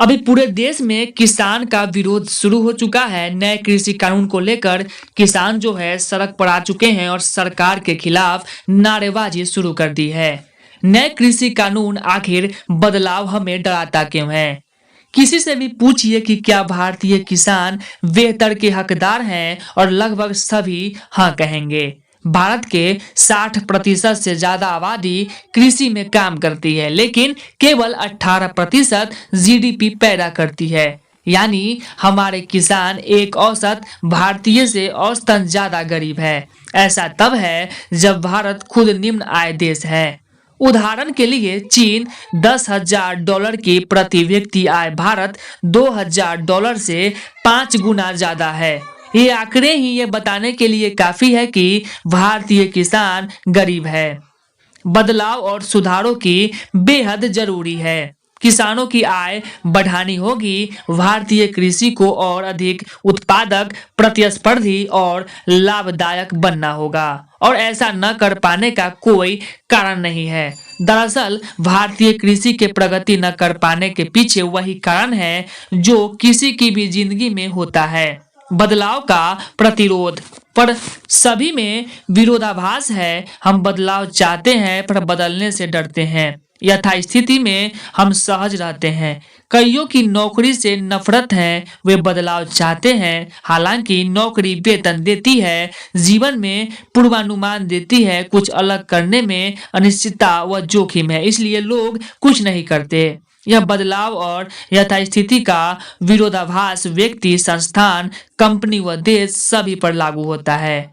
अभी पूरे देश में किसान का विरोध शुरू हो चुका है। नए कृषि कानून को लेकर किसान जो है सड़क पर आ चुके हैं और सरकार के खिलाफ नारेबाजी शुरू कर दी है। नए कृषि कानून आखिर बदलाव हमें डराता क्यों है? किसी से भी पूछिए कि क्या भारतीय किसान बेहतर के हकदार हैं और लगभग सभी हाँ कहेंगे। भारत के 60% से ज्यादा आबादी कृषि में काम करती है, लेकिन केवल 18% जीडीपी पैदा करती है। यानी हमारे किसान एक औसत भारतीय से औसतन ज्यादा गरीब है। ऐसा तब है जब भारत खुद निम्न आय देश है। उदाहरण के लिए चीन $10,000 की प्रति व्यक्ति आय भारत $2,000 से 5 गुना ज्यादा है। ये आंकड़े ही ये बताने के लिए काफी है कि भारतीय किसान गरीब है। बदलाव और सुधारों की बेहद जरूरी है। किसानों की आय बढ़ानी होगी। भारतीय कृषि को और अधिक उत्पादक, प्रतिस्पर्धी और लाभदायक बनना होगा और ऐसा न कर पाने का कोई कारण नहीं है। दरअसल भारतीय कृषि के प्रगति न कर पाने के पीछे वही कारण है जो किसी की भी जिंदगी में होता है, बदलाव का प्रतिरोध। पर सभी में विरोधाभास है। हम बदलाव चाहते हैं पर बदलने से डरते हैं। यथास्थिति में हम सहज रहते हैं। कईयों की नौकरी से नफरत है, वे बदलाव चाहते हैं। हालांकि नौकरी वेतन देती है, जीवन में पूर्वानुमान देती है, कुछ अलग करने में अनिश्चितता व जोखिम है, इसलिए लोग कुछ नहीं करते। यह बदलाव और यथास्थिति का विरोधाभास व्यक्ति, संस्थान, कंपनी व देश सभी पर लागू होता है।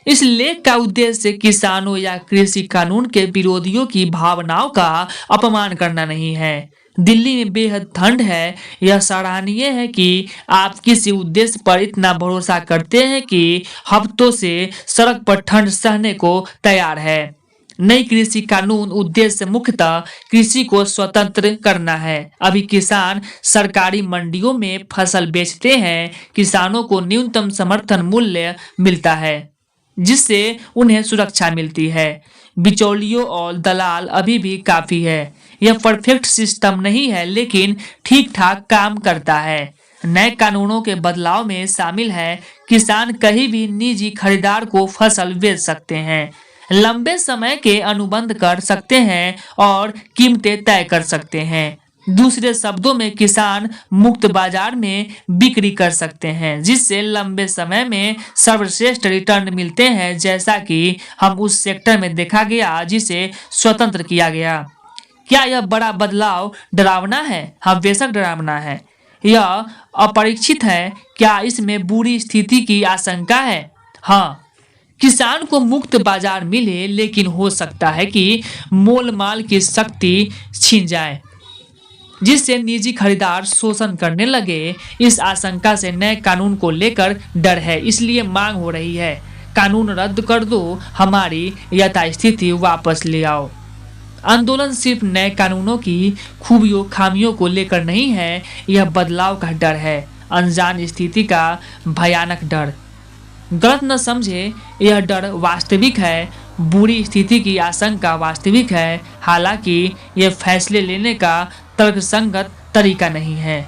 इस लेख का उद्देश्य किसानों या कृषि कानून के विरोधियों की भावनाओं का अपमान करना नहीं है। दिल्ली में बेहद ठंड है। यह सराहनीय है कि आप किसी उद्देश्य पर इतना भरोसा करते हैं कि हफ्तों से सड़क पर ठंड सहने को तैयार है। नई कृषि कानून उद्देश्य मुख्यतः कृषि को स्वतंत्र करना है। अभी किसान सरकारी मंडियों में फसल बेचते हैं। किसानों को न्यूनतम समर्थन मूल्य मिलता है जिससे उन्हें सुरक्षा मिलती है। बिचौलियों और दलाल अभी भी काफी है। यह परफेक्ट सिस्टम नहीं है, लेकिन ठीक ठाक काम करता है। नए कानूनों के बदलाव में शामिल है किसान कहीं भी निजी खरीदार को फसल बेच सकते हैं, लंबे समय के अनुबंध कर सकते हैं और कीमतें तय कर सकते हैं। दूसरे शब्दों में किसान मुक्त बाजार में बिक्री कर सकते हैं, जिससे लंबे समय में सर्वश्रेष्ठ रिटर्न मिलते हैं, जैसा कि हम उस सेक्टर में देखा गया जिसे स्वतंत्र किया गया। क्या यह बड़ा बदलाव डरावना है? हाँ, बेशक डरावना है। यह अपरीक्षित है। क्या इसमें बुरी स्थिति की आशंका है? हाँ, किसान को मुक्त बाजार मिले, लेकिन हो सकता है कि मोल माल की शक्ति छिन जाए, जिससे निजी खरीदार शोषण करने लगे। इस आशंका से नए कानून को लेकर डर है, इसलिए मांग हो रही है कानून रद्द कर दो, हमारी यथास्थिति वापस ले आओ। आंदोलन सिर्फ नए कानूनों की खूबियों खामियों को लेकर नहीं है, यह बदलाव का डर है, अनजान स्थिति का भयानक डर। गलत न समझे, यह डर वास्तविक है। बुरी स्थिति की आशंका वास्तविक है। हालांकि यह फैसले लेने का तर्कसंगत तरीका नहीं है।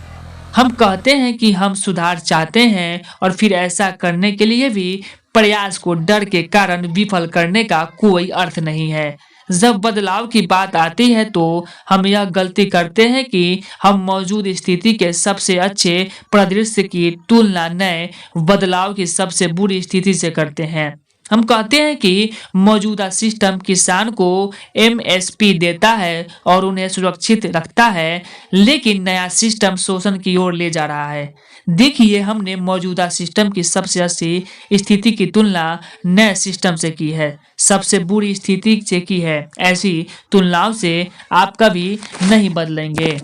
हम कहते हैं कि हम सुधार चाहते हैं और फिर ऐसा करने के लिए भी प्रयास को डर के कारण विफल करने का कोई अर्थ नहीं है। जब बदलाव की बात आती है तो हम यह गलती करते हैं कि हम मौजूद स्थिति के सबसे अच्छे परिदृश्य की तुलना नए बदलाव की सबसे बुरी स्थिति से करते हैं। हम कहते हैं कि मौजूदा सिस्टम किसान को एमएसपी देता है और उन्हें सुरक्षित रखता है, लेकिन नया सिस्टम शोषण की ओर ले जा रहा है। देखिए, हमने मौजूदा सिस्टम की सबसे अच्छी स्थिति की तुलना नए सिस्टम से की है, सबसे बुरी स्थिति से की है। ऐसी तुलनाओं से आप कभी नहीं बदलेंगे।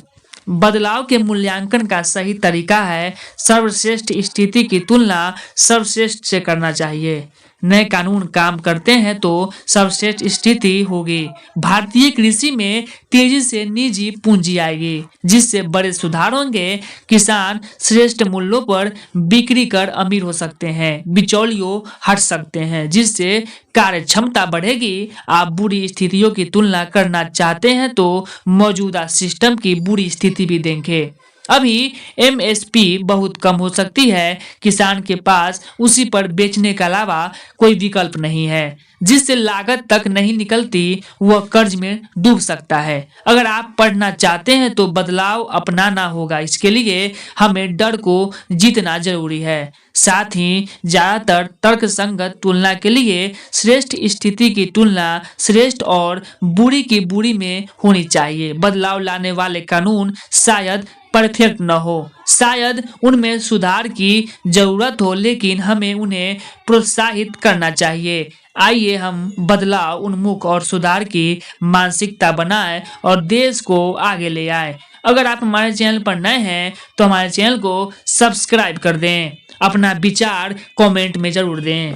बदलाव के मूल्यांकन का सही तरीका है सर्वश्रेष्ठ स्थिति की तुलना सर्वश्रेष्ठ से करना चाहिए। नए कानून काम करते हैं तो सर्वश्रेष्ठ स्थिति होगी। भारतीय कृषि में तेजी से निजी पूंजी आएगी, जिससे बड़े सुधार होंगे। किसान श्रेष्ठ मूल्यों पर बिक्री कर अमीर हो सकते हैं, बिचौलियों हट सकते हैं, जिससे कार्य क्षमता बढ़ेगी। आप बुरी स्थितियों की तुलना करना चाहते हैं तो मौजूदा सिस्टम की बुरी स्थिति भी देखें। अभी एमएसपी बहुत कम हो सकती है, किसान के पास उसी पर बेचने के अलावा कोई विकल्प नहीं है, जिससे लागत तक नहीं निकलती, वह कर्ज में डूब सकता है। अगर आप पढ़ना चाहते हैं तो बदलाव अपनाना होगा। इसके लिए हमें डर को जीतना जरूरी है। साथ ही ज्यादातर तर्कसंगत तुलना के लिए श्रेष्ठ स्थिति की तुलना श्रेष्ठ और बुरी की बुरी में होनी चाहिए। बदलाव लाने वाले कानून शायद परफेक्ट न हो, शायद उनमें सुधार की जरूरत हो, लेकिन हमें उन्हें प्रोत्साहित करना चाहिए। आइए हम बदलाव उन्मुख और सुधार की मानसिकता बनाएं और देश को आगे ले आए। अगर आप हमारे चैनल पर नए हैं तो हमारे चैनल को सब्सक्राइब कर दें। अपना विचार कमेंट में जरूर दें।